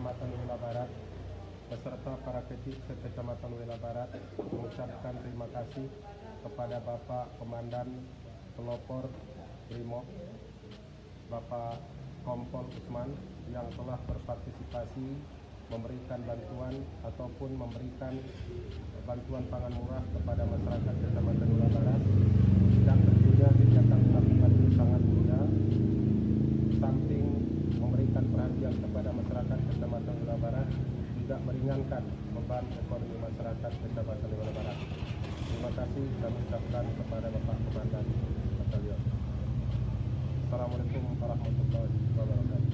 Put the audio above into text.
Kecamatan Wela Barat beserta para ketik Kecamatan Wela Barat mengucapkan terima kasih kepada Bapak Komandan Pelopor Brimob Bapak Kompol Usman yang telah berpartisipasi memberikan bantuan ataupun memberikan bantuan pangan murah kepada masyarakat Kecamatan Wela Barat, dan tentunya kegiatan dilakukan ini sangat mulia. Samping memberikan perhatian kepada masyarakat Kecamatan Wela Barat, juga meringankan beban ekonomi masyarakat Kecamatan Wela Barat. Terima kasih kami ucapkan kepada Bapak Komandan Batalion. Assalamualaikum warahmatullahi wabarakatuh.